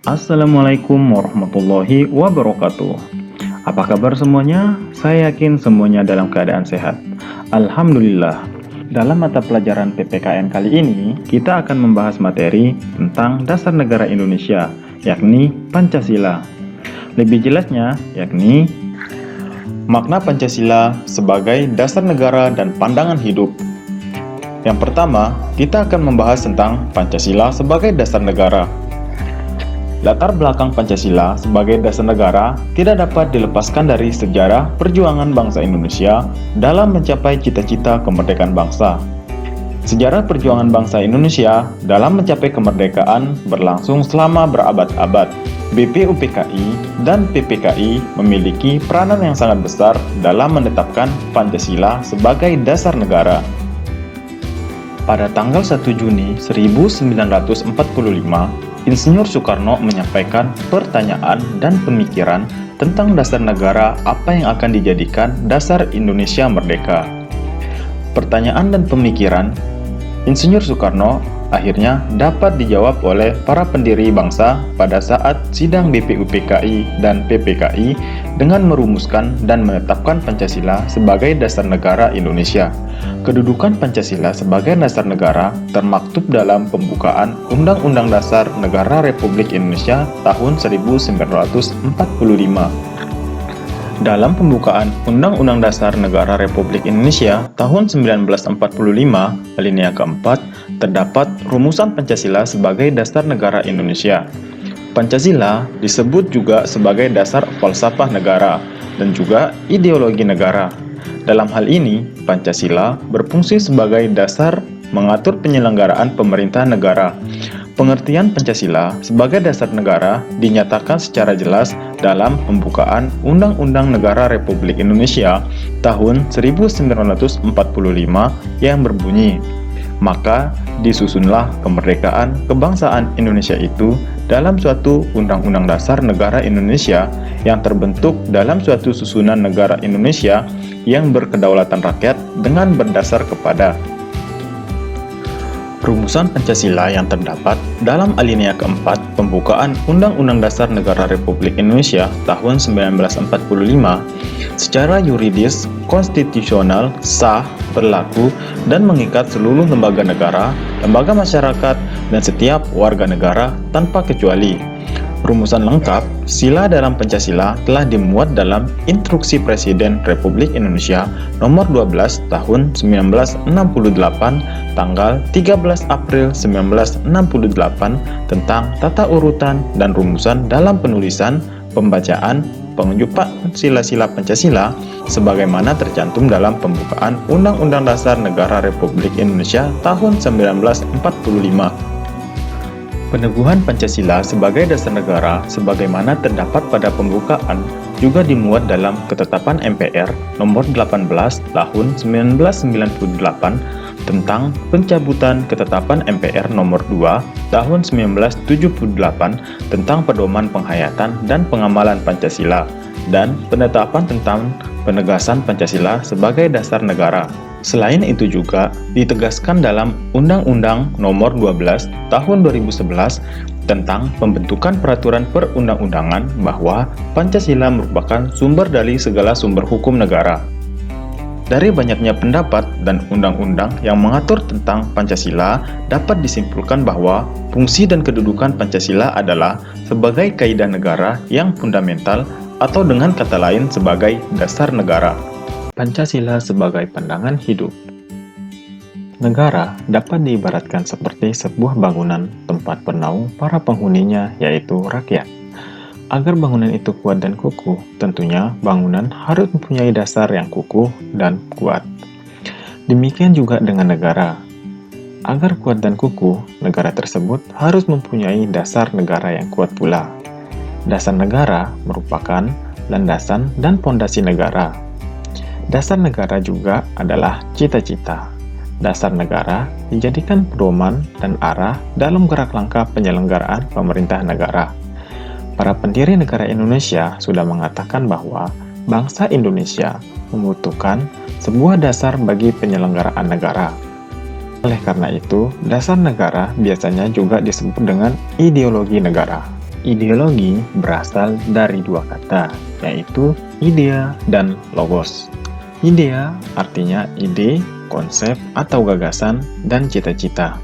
Assalamualaikum warahmatullahi wabarakatuh. Apa kabar semuanya? Saya yakin semuanya dalam keadaan sehat. Alhamdulillah. Dalam mata pelajaran PPKN kali ini, kita akan membahas materi tentang dasar negara Indonesia, yakni Pancasila. Lebih jelasnya, yakni makna Pancasila sebagai dasar negara dan pandangan hidup. Yang pertama, kita akan membahas tentang Pancasila sebagai dasar negara. Latar belakang Pancasila sebagai dasar negara tidak dapat dilepaskan dari sejarah perjuangan bangsa Indonesia dalam mencapai cita-cita kemerdekaan bangsa. Sejarah perjuangan bangsa Indonesia dalam mencapai kemerdekaan berlangsung selama berabad-abad. BPUPKI dan PPKI memiliki peranan yang sangat besar dalam menetapkan Pancasila sebagai dasar negara. Pada tanggal 1 Juni 1945, Insinyur Soekarno menyampaikan pertanyaan dan pemikiran tentang dasar negara apa yang akan dijadikan dasar Indonesia merdeka. Pertanyaan dan pemikiran Insinyur Soekarno akhirnya dapat dijawab oleh para pendiri bangsa pada saat sidang BPUPKI dan PPKI dengan merumuskan dan menetapkan Pancasila sebagai dasar negara Indonesia. Kedudukan Pancasila sebagai dasar negara termaktub dalam pembukaan Undang-Undang Dasar Negara Republik Indonesia tahun 1945. Dalam pembukaan Undang-Undang Dasar Negara Republik Indonesia tahun 1945, alinea keempat, terdapat rumusan Pancasila sebagai dasar negara Indonesia. Pancasila disebut juga sebagai dasar falsafah negara dan juga ideologi negara. Dalam hal ini, Pancasila berfungsi sebagai dasar mengatur penyelenggaraan pemerintah negara. Pengertian Pancasila sebagai dasar negara dinyatakan secara jelas dalam pembukaan Undang-Undang Negara Republik Indonesia tahun 1945 yang berbunyi, maka disusunlah kemerdekaan kebangsaan Indonesia itu dalam suatu Undang-Undang Dasar Negara Indonesia yang terbentuk dalam suatu susunan negara Indonesia yang berkedaulatan rakyat dengan berdasar kepada rumusan Pancasila yang terdapat dalam alinea keempat pembukaan Undang-Undang Dasar Negara Republik Indonesia tahun 1945 secara yuridis, konstitusional, sah, berlaku, dan mengikat seluruh lembaga negara, lembaga masyarakat, dan setiap warga negara tanpa kecuali. Rumusan lengkap sila dalam Pancasila telah dimuat dalam Instruksi Presiden Republik Indonesia Nomor 12 Tahun 1968 tanggal 13 April 1968 tentang tata urutan dan rumusan dalam penulisan, pembacaan, pengunjukan sila-sila Pancasila sebagaimana tercantum dalam pembukaan Undang-Undang Dasar Negara Republik Indonesia tahun 1945. Peneguhan Pancasila sebagai dasar negara sebagaimana terdapat pada pembukaan juga dimuat dalam Ketetapan MPR Nomor 18 Tahun 1998 tentang pencabutan Ketetapan MPR Nomor 2 Tahun 1978 tentang pedoman penghayatan dan pengamalan Pancasila dan penetapan tentang penegasan Pancasila sebagai dasar negara. Selain itu juga ditegaskan dalam Undang-Undang Nomor 12 Tahun 2011 tentang pembentukan peraturan perundang-undangan bahwa Pancasila merupakan sumber dari segala sumber hukum negara. Dari banyaknya pendapat dan undang-undang yang mengatur tentang Pancasila, dapat disimpulkan bahwa fungsi dan kedudukan Pancasila adalah sebagai kaidah negara yang fundamental atau dengan kata lain sebagai dasar negara. Pancasila sebagai pandangan hidup. Negara dapat diibaratkan seperti sebuah bangunan tempat bernaung para penghuninya, yaitu rakyat. Agar bangunan itu kuat dan kukuh, tentunya bangunan harus mempunyai dasar yang kukuh dan kuat. Demikian juga dengan negara. Agar kuat dan kukuh, negara tersebut harus mempunyai dasar negara yang kuat pula. Dasar negara merupakan landasan dan pondasi negara. Dasar negara juga adalah cita-cita. Dasar negara dijadikan pedoman dan arah dalam gerak langkah penyelenggaraan pemerintah negara. Para pendiri negara Indonesia sudah mengatakan bahwa bangsa Indonesia membutuhkan sebuah dasar bagi penyelenggaraan negara. Oleh karena itu, dasar negara biasanya juga disebut dengan ideologi negara. Ideologi berasal dari dua kata, yaitu idea dan logos. Idea artinya ide, konsep atau gagasan, dan cita-cita.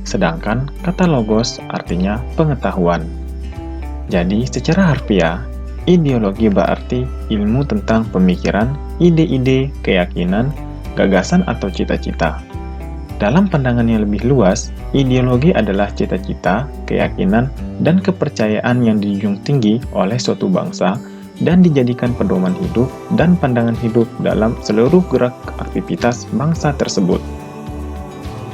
Sedangkan kata logos artinya pengetahuan. Jadi secara harfiah, ideologi berarti ilmu tentang pemikiran, ide-ide, keyakinan, gagasan atau cita-cita. Dalam pandangan yang lebih luas, ideologi adalah cita-cita, keyakinan, dan kepercayaan yang dijunjung tinggi oleh suatu bangsa dan dijadikan pedoman hidup dan pandangan hidup dalam seluruh gerak aktivitas bangsa tersebut.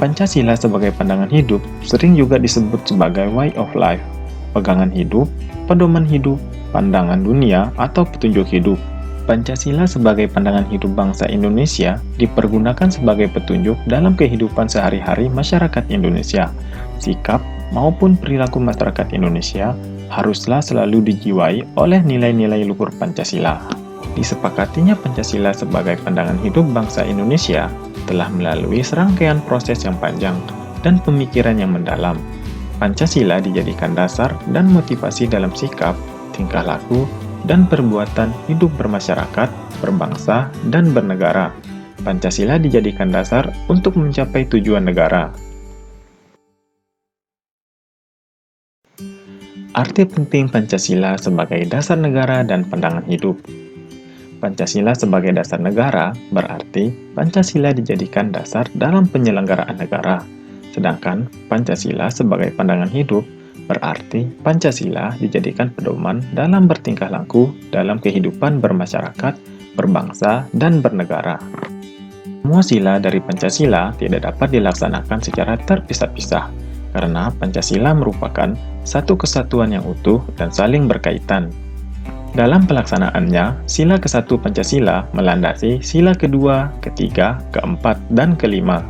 Pancasila sebagai pandangan hidup sering juga disebut sebagai way of life, pegangan hidup, pedoman hidup, pandangan dunia, atau petunjuk hidup. Pancasila sebagai pandangan hidup bangsa Indonesia dipergunakan sebagai petunjuk dalam kehidupan sehari-hari masyarakat Indonesia. Sikap maupun perilaku masyarakat Indonesia haruslah selalu dijiwai oleh nilai-nilai luhur Pancasila. Disepakatinya Pancasila sebagai pandangan hidup bangsa Indonesia telah melalui serangkaian proses yang panjang dan pemikiran yang mendalam. Pancasila dijadikan dasar dan motivasi dalam sikap, tingkah laku, dan perbuatan hidup bermasyarakat, berbangsa, dan bernegara. Pancasila dijadikan dasar untuk mencapai tujuan negara. Arti penting Pancasila sebagai dasar negara dan pandangan hidup. Pancasila sebagai dasar negara berarti Pancasila dijadikan dasar dalam penyelenggaraan negara. Sedangkan Pancasila sebagai pandangan hidup berarti Pancasila dijadikan pedoman dalam bertingkah laku dalam kehidupan bermasyarakat, berbangsa, dan bernegara. Semua sila dari Pancasila tidak dapat dilaksanakan secara terpisah-pisah, karena Pancasila merupakan satu kesatuan yang utuh dan saling berkaitan. Dalam pelaksanaannya, sila ke-1 Pancasila melandasi sila kedua, ketiga, keempat, dan kelima.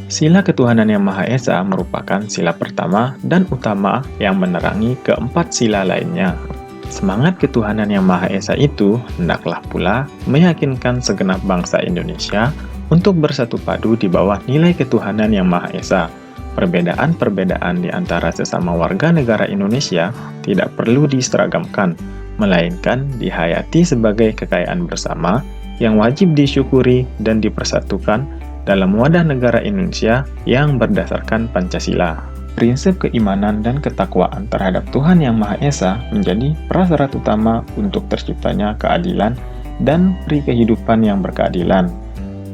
Sila ketuhanan yang Maha Esa merupakan sila pertama dan utama yang menerangi keempat sila lainnya. Semangat ketuhanan yang Maha Esa itu hendaklah pula meyakinkan segenap bangsa Indonesia untuk bersatu padu di bawah nilai ketuhanan yang Maha Esa. Perbedaan-perbedaan di antara sesama warga negara Indonesia tidak perlu diseragamkan, melainkan dihayati sebagai kekayaan bersama yang wajib disyukuri dan dipersatukan dalam wadah negara Indonesia yang berdasarkan Pancasila. Prinsip keimanan dan ketakwaan terhadap Tuhan Yang Maha Esa menjadi prasyarat utama untuk terciptanya keadilan dan peri kehidupan yang berkeadilan.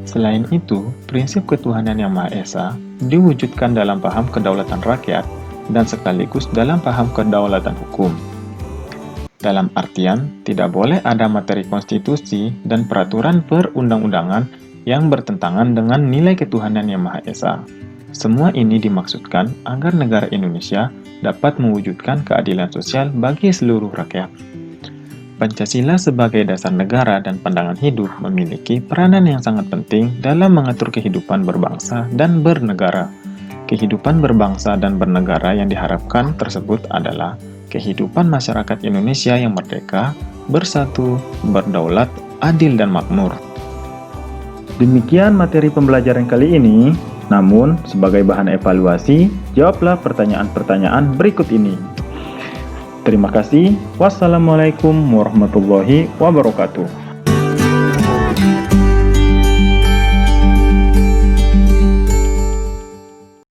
Selain itu, prinsip ketuhanan Yang Maha Esa diwujudkan dalam paham kedaulatan rakyat dan sekaligus dalam paham kedaulatan hukum. Dalam artian, tidak boleh ada materi konstitusi dan peraturan perundang-undangan yang bertentangan dengan nilai ketuhanan Yang Maha Esa. Semua ini dimaksudkan agar negara Indonesia dapat mewujudkan keadilan sosial bagi seluruh rakyat. Pancasila sebagai dasar negara dan pandangan hidup memiliki peranan yang sangat penting dalam mengatur kehidupan berbangsa dan bernegara. Kehidupan berbangsa dan bernegara yang diharapkan tersebut adalah kehidupan masyarakat Indonesia yang merdeka, bersatu, berdaulat, adil, dan makmur. Demikian materi pembelajaran kali ini, namun sebagai bahan evaluasi, jawablah pertanyaan-pertanyaan berikut ini. Terima kasih. Wassalamualaikum warahmatullahi wabarakatuh.